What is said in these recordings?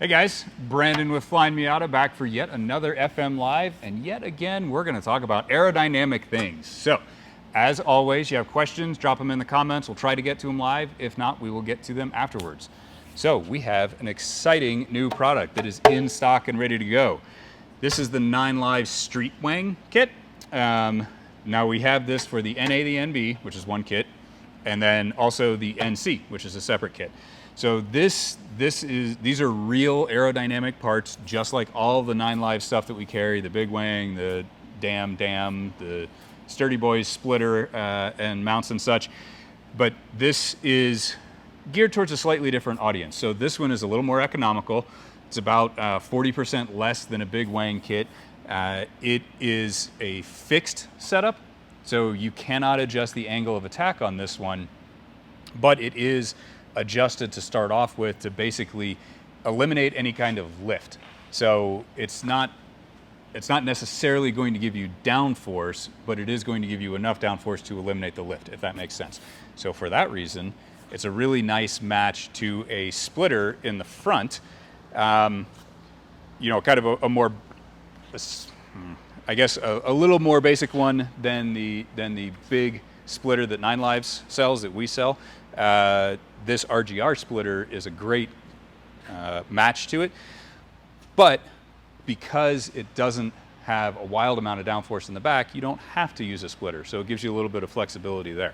Hey guys, Brandon with Flyin Miata back for yet another FM Live, and yet again we're going to talk about aerodynamic things. So, as always, you have questions, drop them in the comments. We'll try to get to them live. If not, we will get to them afterwards. So, we have an exciting new product that is in stock and ready to go. This is the 9Live Street Wang kit. Now we have this for the NA, the NB, which is one kit, and then also the NC, which is a separate kit. So these are real aerodynamic parts, just like all the 9Live stuff that we carry, the Big Wang, the Dam, the Sturdy Boys splitter and mounts and such. But this is geared towards a slightly different audience. So this one is a little more economical. It's about 40% less than a Big Wang kit. It is a fixed setup, so you cannot adjust the angle of attack on this one, but it is adjusted to start off with to basically eliminate any kind of lift. So it's not necessarily going to give you downforce, but it is going to give you enough downforce to eliminate the lift, if that makes sense. So for that reason, it's a really nice match to a splitter in the front. You know, kind of a more, I guess, a little more basic one than the big splitter that 9Lives sells, that we sell. This RGR splitter is a great match to it, but because it doesn't have a wild amount of downforce in the back, you don't have to use a splitter, so it gives you a little bit of flexibility there.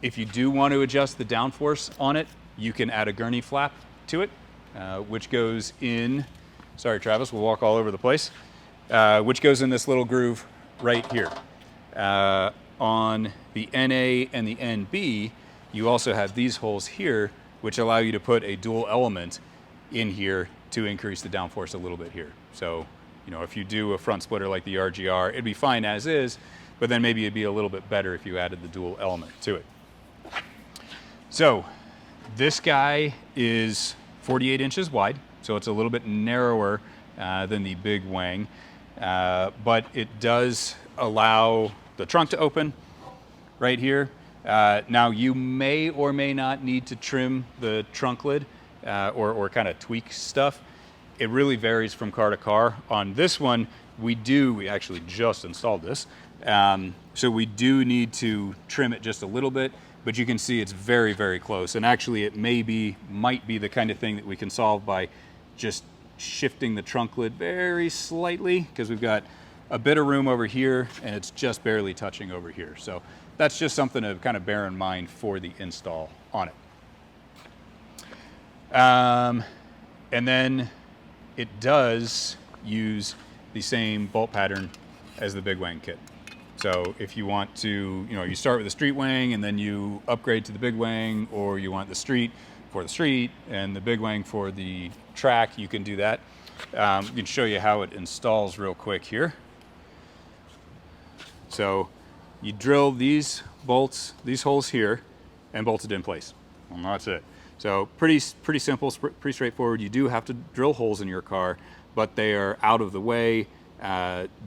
If you do want to adjust the downforce on it, you can add a gurney flap to it, which goes in, sorry Travis, we'll walk all over the place, which goes in this little groove right here. On the NA and the NB, you also have these holes here, which allow you to put a dual element in here to increase the downforce a little bit here. So, you know, if you do a front splitter like the RGR, it'd be fine as is, but then maybe it'd be a little bit better if you added the dual element to it. So, this guy is 48 inches wide, so it's a little bit narrower than the Big Wang, but it does allow the trunk to open right here. Now you may or may not need to trim the trunk lid or kind of tweak stuff. It really varies from car to car. On this one, we actually just installed this. So we do need to trim it just a little bit, but you can see it's very, very close. And actually it might be the kind of thing that we can solve by just shifting the trunk lid very slightly, because we've got a bit of room over here and it's just barely touching over here. So that's just something to kind of bear in mind for the install on it. And then it does use the same bolt pattern as the Big Wang kit. So if you want to, you know, you start with the Street Wang and then you upgrade to the Big Wang, or you want the Street for the street and the Big Wang for the track, you can do that. I can show you how it installs real quick here. So you drill these bolts, these holes here, and bolt it in place. And that's it. So pretty simple, pretty straightforward. You do have to drill holes in your car, but they are out of the way.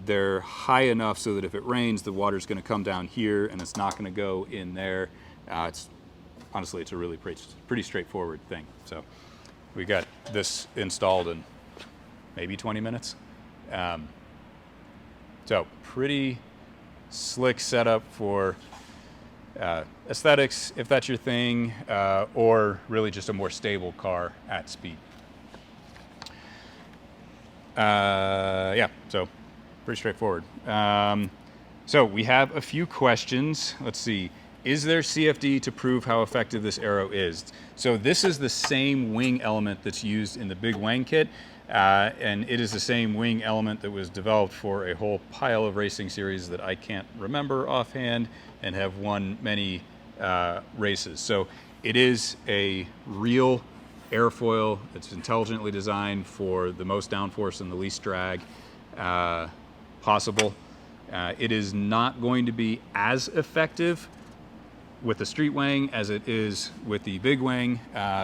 They're high enough so that if it rains, the water's going to come down here and it's not going to go in there. Honestly, it's a really pretty straightforward thing. So we got this installed in maybe 20 minutes. So pretty slick setup for aesthetics, if that's your thing, or really just a more stable car at speed. Yeah, so pretty straightforward. So we have a few questions. Let's see. Is there CFD to prove how effective this aero is? So this is the same wing element that's used in the Big Wang kit, and it is the same wing element that was developed for a whole pile of racing series that I can't remember offhand and have won many races. So it is a real airfoil. It's intelligently designed for the most downforce and the least drag possible. It is not going to be as effective with the Street Wang as it is with the Big Wang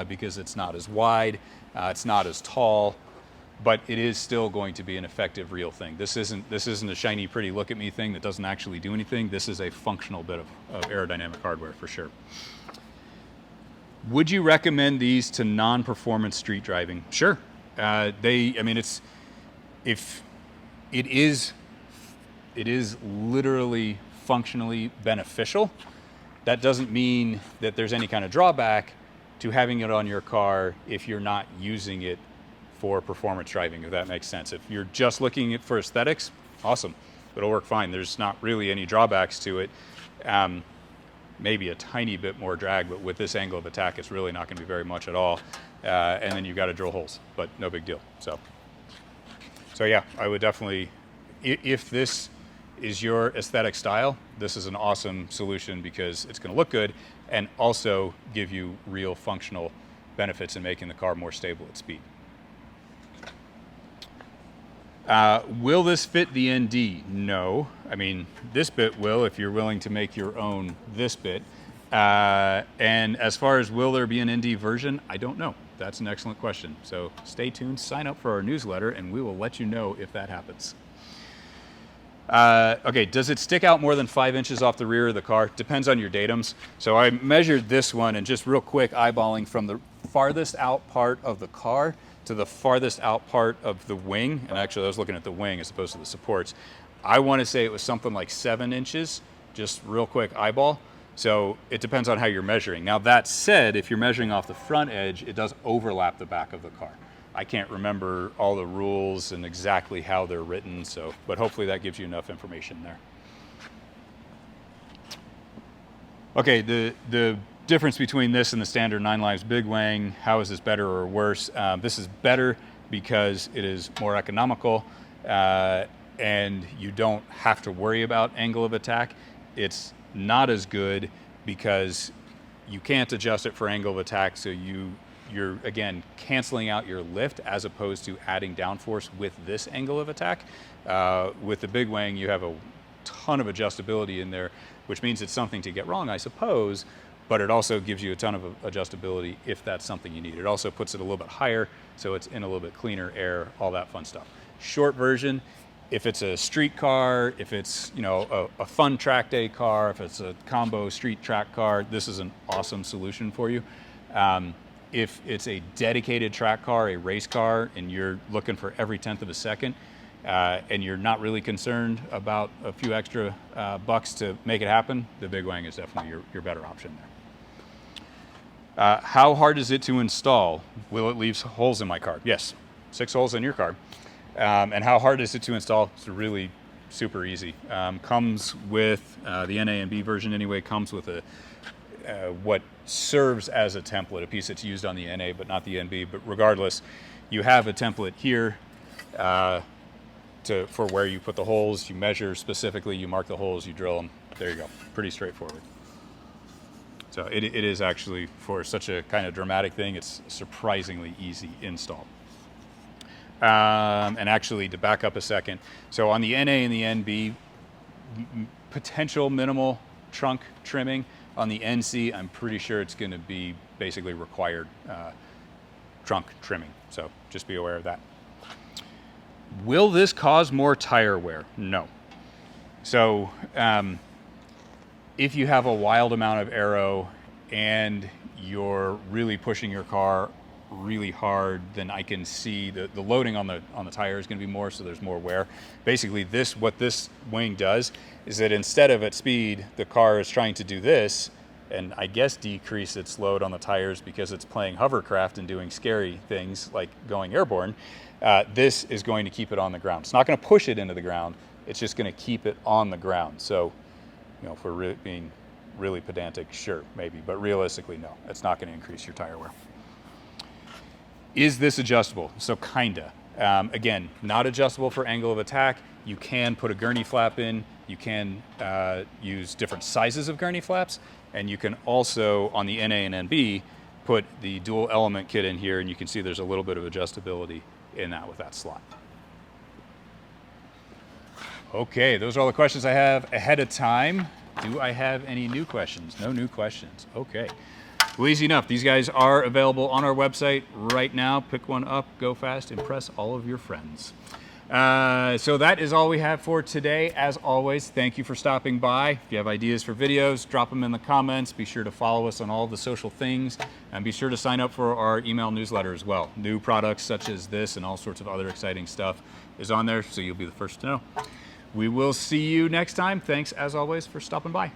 because it's not as wide, it's not as tall, but it is still going to be an effective real thing. This isn't a shiny, pretty look at me thing that doesn't actually do anything. This is a functional bit of aerodynamic hardware for sure. Would you recommend these to non-performance street driving? Sure. I mean, if it is literally functionally beneficial. That doesn't mean that there's any kind of drawback to having it on your car if you're not using it for performance driving, if that makes sense. If you're just looking at for aesthetics, awesome. It'll work fine. There's not really any drawbacks to it. Maybe a tiny bit more drag, but with this angle of attack, it's really not going to be very much at all. And then you've got to drill holes, but no big deal. So yeah, I would definitely, if this is your aesthetic style, this is an awesome solution because it's going to look good and also give you real functional benefits in making the car more stable at speed. Will this fit the ND? No. I mean, this bit will if you're willing to make your own this bit. And as far as will there be an ND version, I don't know. That's an excellent question. So stay tuned, sign up for our newsletter, and we will let you know if that happens. Okay, does it stick out more than 5 inches off the rear of the car? Depends on your datums. So I measured this one and just real quick eyeballing from the farthest out part of the car to the farthest out part of the wing. And actually I was looking at the wing as opposed to the supports. I want to say it was something like 7 inches, just real quick eyeball. So it depends on how you're measuring. Now that said, if you're measuring off the front edge, it does overlap the back of the car. I can't remember all the rules and exactly how they're written, but hopefully that gives you enough information there. Okay, the difference between this and the standard 9 Lives Big Wang, how is this better or worse? This is better because it is more economical and you don't have to worry about angle of attack. It's not as good because you can't adjust it for angle of attack, so you're again canceling out your lift as opposed to adding downforce with this angle of attack. With the Big Wang, you have a ton of adjustability in there, which means it's something to get wrong, I suppose, but it also gives you a ton of adjustability if that's something you need. It also puts it a little bit higher, so it's in a little bit cleaner air, all that fun stuff. Short version, if it's a street car, if it's a fun track day car, if it's a combo street track car, this is an awesome solution for you. If it's a dedicated track car, a race car, and you're looking for every 1/10 of a second, and you're not really concerned about a few extra bucks to make it happen, the Big Wang is definitely your better option there. How hard is it to install? Will it leave holes in my car? Yes, 6 holes in your car. And how hard is it to install? It's really super easy. Comes with, the NA and B version anyway, comes with what serves as a template, a piece that's used on the NA but not the NB. But regardless, you have a template here for where you put the holes. You measure specifically, you mark the holes, you drill them. There you go. Pretty straightforward. So it is actually, for such a kind of dramatic thing, it's surprisingly easy install. And actually, to back up a second, so on the NA and the NB, potential minimal trunk trimming. On the NC, I'm pretty sure it's going to be basically required trunk trimming. So just be aware of that. Will this cause more tire wear? No. So if you have a wild amount of aero and you're really pushing your car really hard, then I can see the loading on the tire is going to be more, so there's more wear. Basically, what this wing does is that instead of at speed, the car is trying to do this, and I guess decrease its load on the tires because it's playing hovercraft and doing scary things like going airborne. This is going to keep it on the ground. It's not going to push it into the ground. It's just going to keep it on the ground. So, if we're being really pedantic, sure, maybe, but realistically, no. It's not going to increase your tire wear. Is this adjustable? So kinda. Again, not adjustable for angle of attack. You can put a gurney flap in. You can use different sizes of gurney flaps. And you can also, on the NA and NB, put the dual element kit in here, and you can see there's a little bit of adjustability in that with that slot. Okay, those are all the questions I have ahead of time. Do I have any new questions? No new questions. Okay. Well, easy enough. These guys are available on our website right now. Pick one up, go fast, impress all of your friends. So that is all we have for today. As always, thank you for stopping by. If you have ideas for videos, drop them in the comments. Be sure to follow us on all the social things, and be sure to sign up for our email newsletter as well. New products such as this and all sorts of other exciting stuff is on there, so you'll be the first to know. We will see you next time. Thanks, as always, for stopping by.